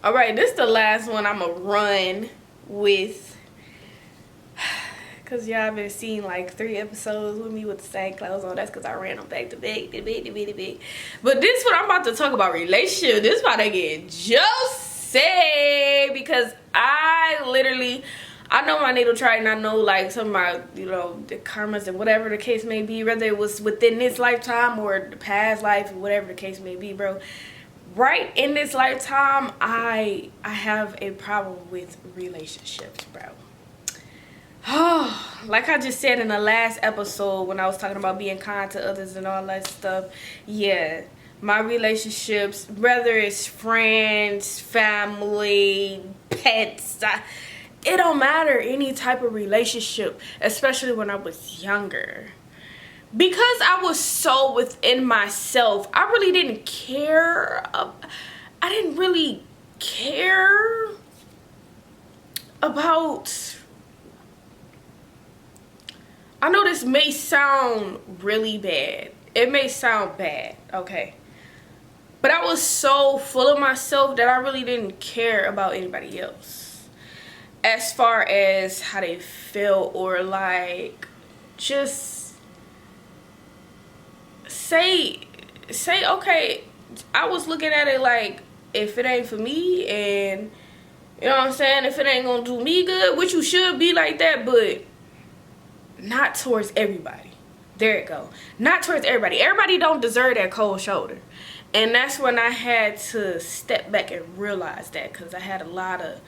Alright, this is the last one I'm gonna run with. Because y'all been seeing like 3 episodes with me with the same clothes on. That's because I ran them back to back. But this one I'm about to talk about relationship. This is about to get juicy. Because I know my natal chart, and I know like some of my, you know, the karmas and whatever the case may be, whether it was within this lifetime or the past life, whatever the case may be, bro. Right in this lifetime, I have a problem with relationships, bro. Oh, like I just said in the last episode when I was talking about being kind to others and all that stuff, yeah, my relationships, whether it's friends, family, pets, it don't matter, any type of relationship, especially when I was younger. Because I was so within myself, I really didn't care. I didn't really care about... I know this may sound really bad. It may sound bad, okay? But I was so full of myself that I really didn't care about anybody else. As far as how they feel or like just... say okay, I was looking at it like, if it ain't for me, and you know what I'm saying, if it ain't gonna do me good, which you should be like that, but not towards everybody. There it go. Not towards everybody. Everybody don't deserve that cold shoulder. And that's when I had to step back and realize that, because I had a lot of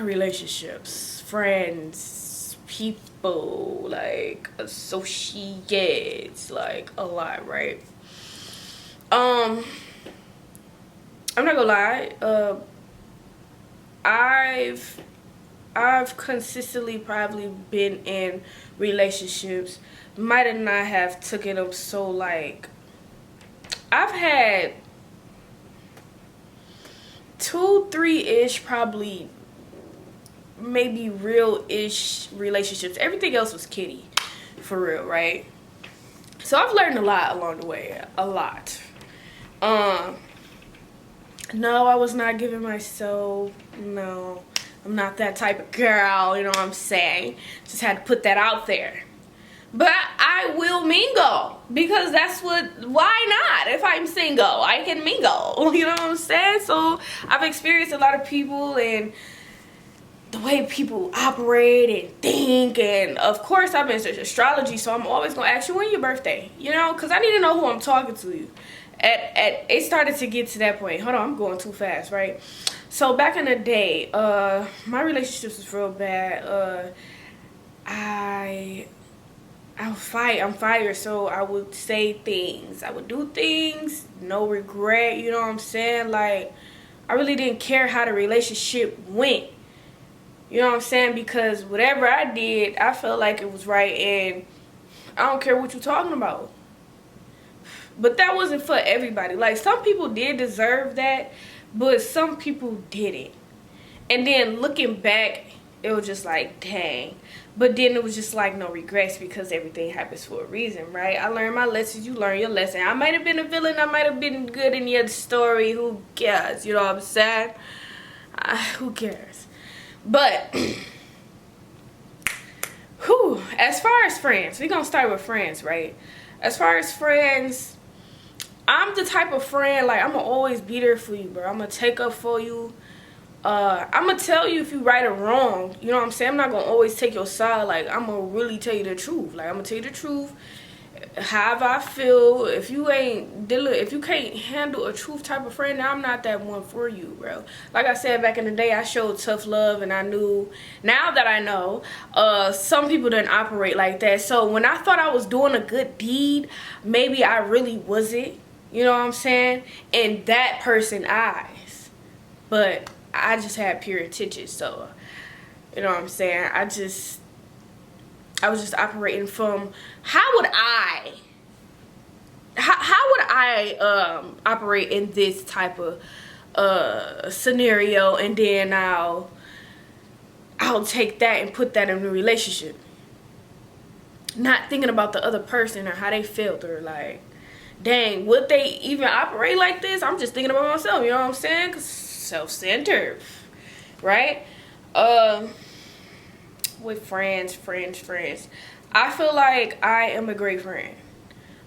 relationships, friends, people, like associates, like a lot, right? I'm not gonna lie, I've consistently probably been in relationships, might not have taken them so, like, I've had 2-3-ish probably, maybe real-ish relationships. Everything else was kiddie, for real, right? So I've learned a lot along the way, a lot. No, I was not giving myself, no, I'm not that type of girl, you know what I'm saying? Just had to put that out there. But I will mingle, because that's why not? If I'm single, I can mingle, you know what I'm saying? So I've experienced a lot of people and the way people operate and think, and of course I'm in astrology, so I'm always gonna ask you when your birthday, you know, because I need to know who I'm talking to. It started to get to that point. Hold on, I'm going too fast, right? So back in the day, my relationships was real bad. I'm fire, so I would say things, I would do things, no regret, you know what I'm saying? Like, I really didn't care how the relationship went. You know what I'm saying? Because whatever I did, I felt like it was right, and I don't care what you're talking about. But that wasn't for everybody. Like, some people did deserve that, but some people didn't. And then looking back, it was just like, dang. But then it was just like no regrets, because everything happens for a reason, right? I learned my lessons, you learn your lesson. I might have been a villain, I might have been good in your story. Who cares? You know what I'm saying? Who cares? But, whew, as far as friends, we're going to start with friends, right? As far as friends, I'm the type of friend, like, I'm going to always be there for you, bro. I'm going to take up for you. I'm going to tell you if you right or wrong. You know what I'm saying? I'm not going to always take your side. Like, I'm going to really tell you the truth. Like, I'm going to tell you the truth. However I feel, if you can't handle a truth type of friend, now I'm not that one for you, bro. Like I said, back in the day, I showed tough love, and I knew, now that I know, some people didn't operate like that. So when I thought I was doing a good deed, maybe I really wasn't, you know what I'm saying, in that person's eyes. But I just had pure intentions, so, you know what I'm saying, I was just operating from how would I operate in this type of scenario, and then I'll take that and put that in a relationship, not thinking about the other person or how they felt, or like, dang, would they even operate like this? I'm just thinking about myself, you know what I'm saying? 'Cause self-centered, right? With friends, I feel like I am a great friend.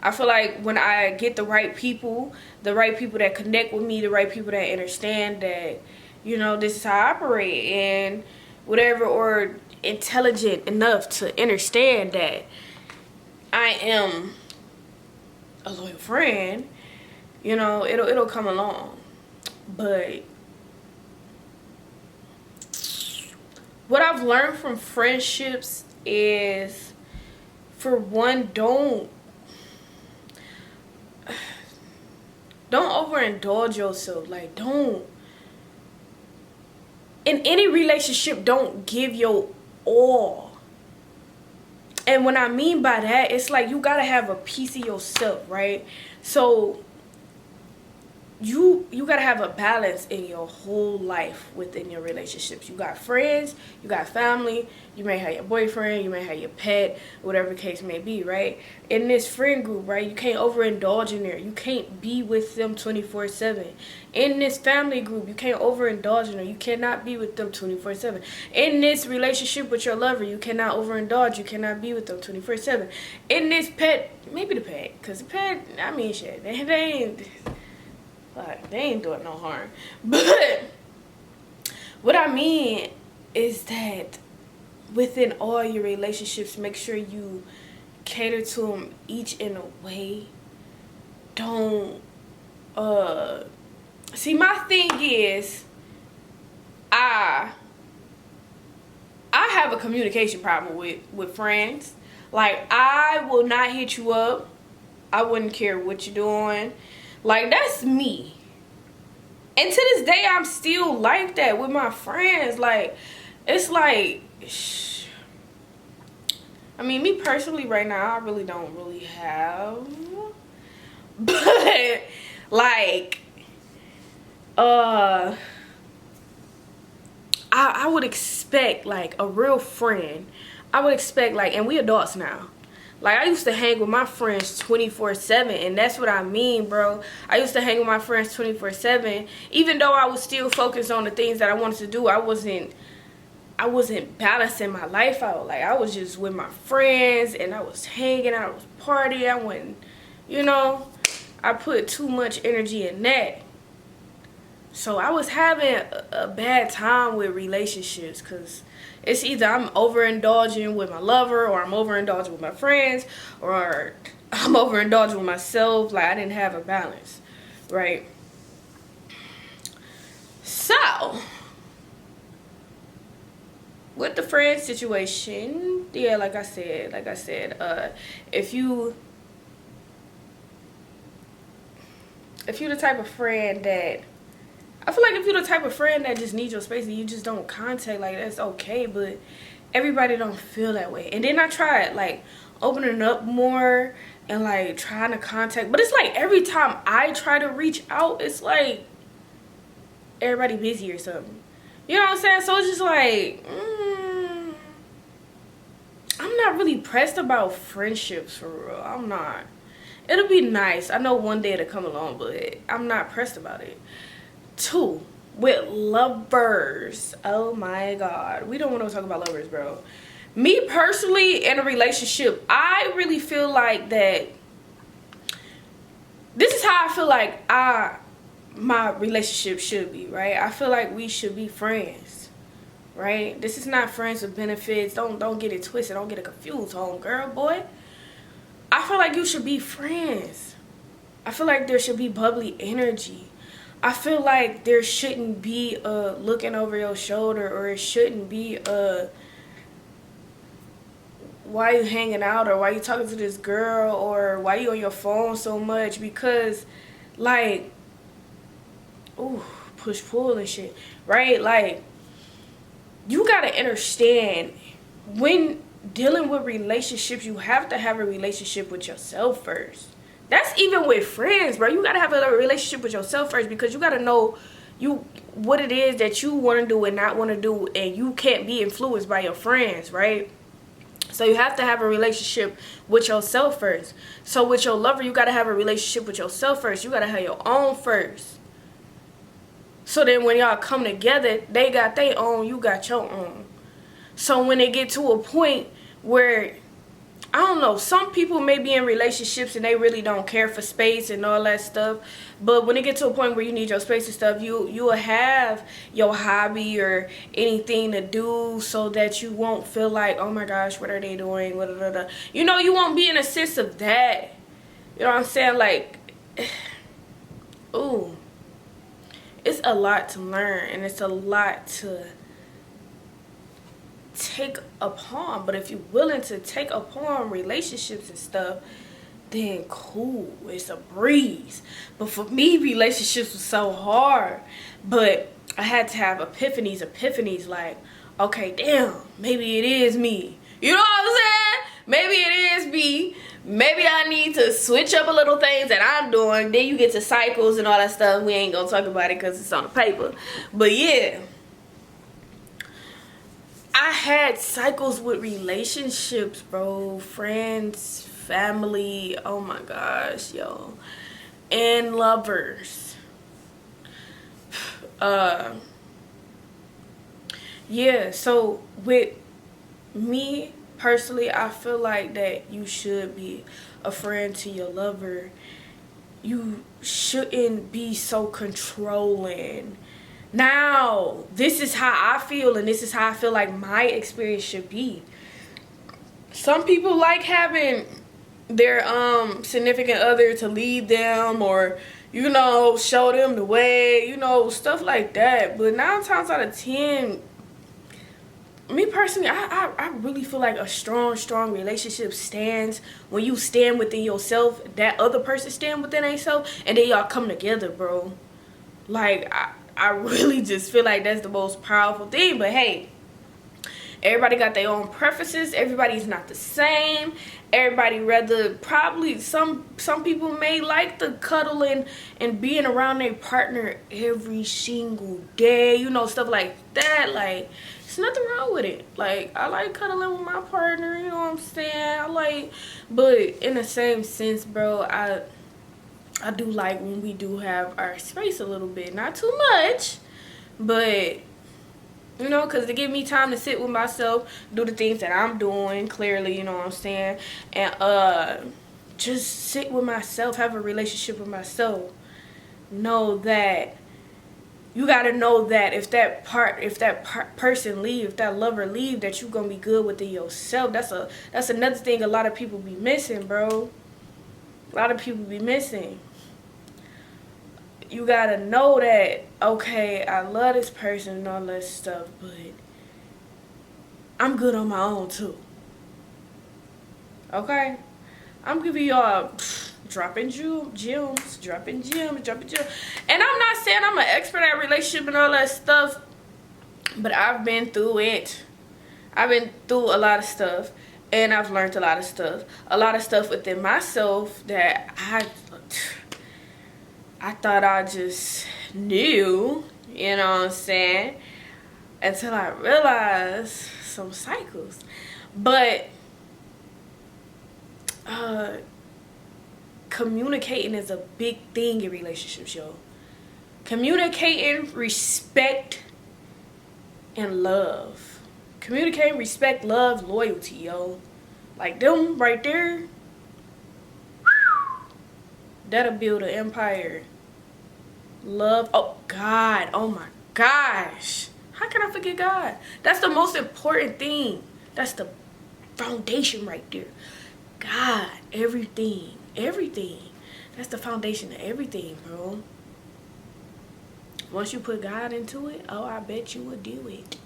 I feel like when I get the right people that connect with me, the right people that understand that, you know, this is how I operate and whatever, or intelligent enough to understand that I am a loyal friend, you know, it'll come along. But what I've learned from friendships is, for one, don't overindulge yourself. Like, don't, in any relationship, don't give your all. And what I mean by that, it's like you gotta have a piece of yourself, right? So you gotta have a balance in your whole life within your relationships. You got friends, you got family, you may have your boyfriend, you may have your pet, whatever the case may be, right? In this friend group, right, you can't overindulge in there. You can't be with them 24/7. In this family group, you can't overindulge in there. You cannot be with them 24/7. In this relationship with your lover, you cannot overindulge. You cannot be with them 24/7. In this pet, maybe the pet, because the pet, I mean, shit, they ain't doing no harm. But what I mean is that within all your relationships, make sure you cater to them each in a way. Don't see, my thing is, I have a communication problem with friends. Like, I will not hit you up. I wouldn't care what you're doing. Like, that's me. And to this day, I'm still like that with my friends. Like, it's like, I mean, me personally right now, I really don't really have. But, like, I would expect, like, a real friend. I would expect, like, and we adults now. Like, I used to hang with my friends 24/7, and that's what I mean, bro. I used to hang with my friends 24/7, even though I was still focused on the things that I wanted to do. I wasn't balancing my life out. Like, I was just with my friends, and I was hanging out, I was partying. I wasn't, you know, I put too much energy in that. So I was having a bad time with relationships, because it's either I'm overindulging with my lover, or I'm overindulging with my friends, or I'm overindulging with myself. Like, I didn't have a balance, right? So, with the friend situation, yeah, like I said, if you're the type of friend that, I feel like if you're the type of friend that just needs your space and you just don't contact, like, that's okay, but everybody don't feel that way. And then I tried, like, opening up more and, like, trying to contact, but it's like every time I try to reach out, it's like everybody busy or something. You know what I'm saying? So it's just like, I'm not really pressed about friendships, for real. I'm not. It'll be nice. I know one day it'll come along, but I'm not pressed about it. 2, with lovers. Oh my god, we don't want to talk about lovers, bro. Me personally, in a relationship, I really feel like that this is how I feel like my relationship should be, right? I feel like we should be friends, right? This is not friends with benefits. Don't get it twisted. Don't get it confused, homegirl, boy. I feel like you should be friends. I feel like there should be bubbly energy. I feel like there shouldn't be looking over your shoulder, or it shouldn't be why you hanging out, or why you talking to this girl, or why you on your phone so much, because, like, ooh, push-pull and shit, right? Like, you gotta understand, when dealing with relationships, you have to have a relationship with yourself first. That's even with friends, bro. You gotta have a relationship with yourself first, because you gotta know what it is that you want to do and not want to do, and you can't be influenced by your friends, right? So you have to have a relationship with yourself first. So with your lover, you got to have a relationship with yourself first. You got to have your own first. So then when y'all come together, they got their own, you got your own. So when they get to a point where, I don't know, some people may be in relationships and they really don't care for space and all that stuff. But when it gets to a point where you need your space and stuff, you will have your hobby or anything to do so that you won't feel like, oh my gosh, what are they doing? You know, you won't be in a sense of that. You know what I'm saying? Like, ooh, it's a lot to learn and it's a lot to take upon. But if you're willing to take upon relationships and stuff, then cool, it's a breeze. But for me, relationships was so hard. But I had to have epiphanies like, okay, damn, maybe it is me. You know what I'm saying? Maybe it is me. Maybe I need to switch up a little things that I'm doing. Then you get to cycles and all that stuff. We ain't gonna talk about it because it's on the paper. But yeah, I had cycles with relationships, bro. Friends, family, oh my gosh, yo. And lovers. Yeah, so with me personally, I feel like that you should be a friend to your lover. You shouldn't be so controlling. Now, this is how I feel, and this is how I feel like my experience should be. Some people like having their significant other to lead them, or, you know, show them the way, you know, stuff like that. But 9 times out of 10, me personally, I really feel like a strong relationship stands when you stand within yourself, that other person stand within themselves, and then y'all come together, bro. Like, I really just feel like that's the most powerful thing. But hey, everybody got their own preferences. Everybody's not the same. Everybody rather, probably some people may like the cuddling and being around their partner every single day, you know, stuff like that. Like, there's nothing wrong with it. Like, I like cuddling with my partner, you know what I'm saying? But in the same sense, bro, I do like when we do have our space a little bit. Not too much, but, you know, because to give me time to sit with myself, do the things that I'm doing, clearly, you know what I'm saying? And just sit with myself, have a relationship with myself. Know that, you got to know that if that person leave, if that lover leave, that you're going to be good within yourself. That's another thing a lot of people be missing, bro. A lot of people be missing. You gotta know that, okay, I love this person and all that stuff, but I'm good on my own too. Okay? I'm giving y'all dropping gems. And I'm not saying I'm an expert at relationship and all that stuff, but I've been through it. I've been through a lot of stuff, and I've learned a lot of stuff. A lot of stuff within myself that I thought I just knew, you know what I'm saying, until I realized some cycles. But communicating is a big thing in relationships, yo. Communicating, respect, and love. Communicating, respect, love, loyalty, yo. Like them right there, that'll build an empire. Love, oh God, oh my gosh, how can I forget God? That's the most important thing. That's the foundation right there. God, everything. That's the foundation of everything, bro. Once you put God into it, oh, I bet you would do it.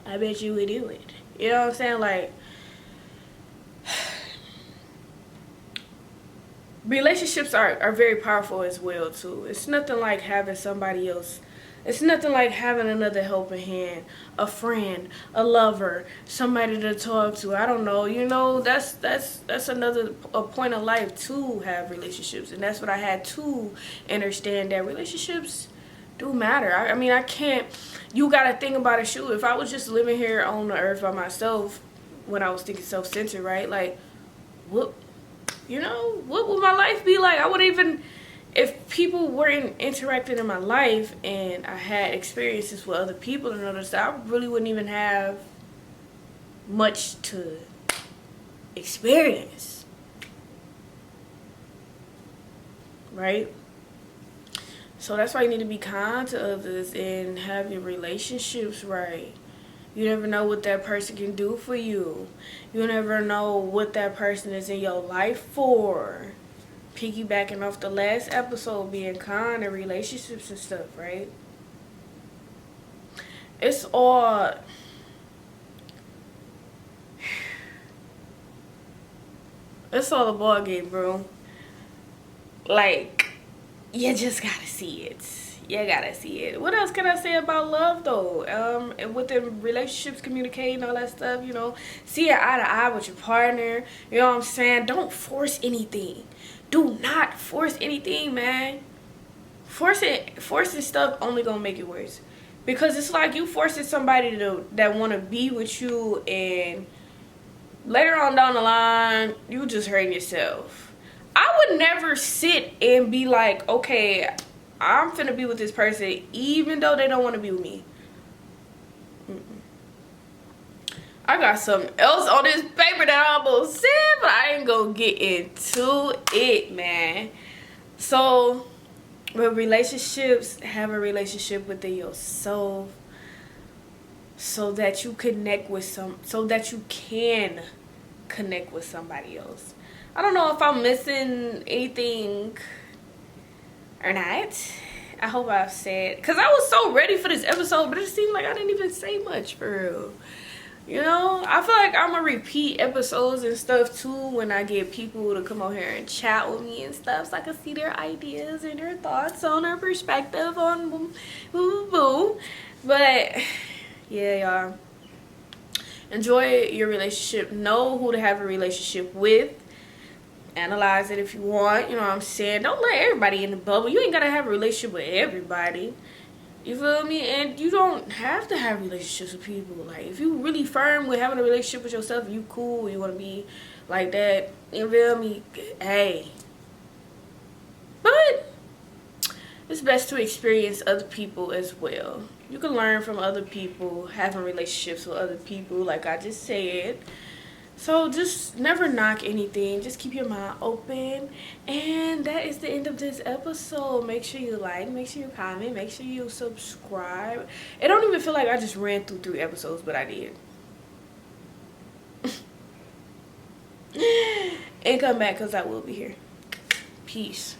You know what I'm saying? Like, relationships are very powerful as well too. It's nothing like having somebody else. It's nothing like having another helping hand, a friend, a lover, somebody to talk to. I don't know, you know, that's another point of life to have relationships. And that's what I had to understand, that relationships do matter. I mean, I can't, you gotta think about it, shoot, if I was just living here on the earth by myself, when I was thinking self-centered, right? Like, what, you know, what would my life be like? I wouldn't even, if people weren't interacting in my life and I had experiences with other people and other stuff, I really wouldn't even have much to experience, right? So that's why you need to be kind to others and have your relationships right. You never know what that person can do for you. You never know what that person is in your life for. Piggybacking off the last episode, being kind in relationships and stuff, right? It's all... It's all a ball game, bro. Like, you just gotta see it. You gotta see it. What else can I say about love, though? And within relationships, communicating, all that stuff, you know, see it eye to eye with your partner. You know what I'm saying? Don't force anything. Do not force anything, man. Forcing stuff only gonna make it worse. Because it's like you forcing somebody that want to be with you, and later on down the line, you just hurting yourself. I would never sit and be like, okay, I'm finna be with this person even though they don't want to be with me. I got something else on this paper that I almost said, but I ain't gonna get into it, man. So, with relationships, have a relationship within yourself so that you connect with so that you can connect with somebody else. I don't know if I'm missing anything or not. I hope I've said, because I was so ready for this episode, but it seemed like I didn't even say much for real. You know, I feel like I'm gonna repeat episodes and stuff too when I get people to come over here and chat with me and stuff, so I can see their ideas and their thoughts on their perspective on boo. But yeah, y'all, enjoy your relationship. Know who to have a relationship with. Analyze it if you want, you know what I'm saying? Don't let everybody in the bubble. You ain't gotta have a relationship with everybody. You feel me? And you don't have to have relationships with people. Like, if you really firm with having a relationship with yourself, you cool, you want to be like that, you feel me? Hey. But it's best to experience other people as well. You can learn from other people, having relationships with other people, like I just said. So just never knock anything. Just keep your mind open. And that is the end of this episode. Make sure you like, make sure you comment, make sure you subscribe. It don't even feel like I just ran through 3 episodes, but I did. And come back because I will be here. Peace.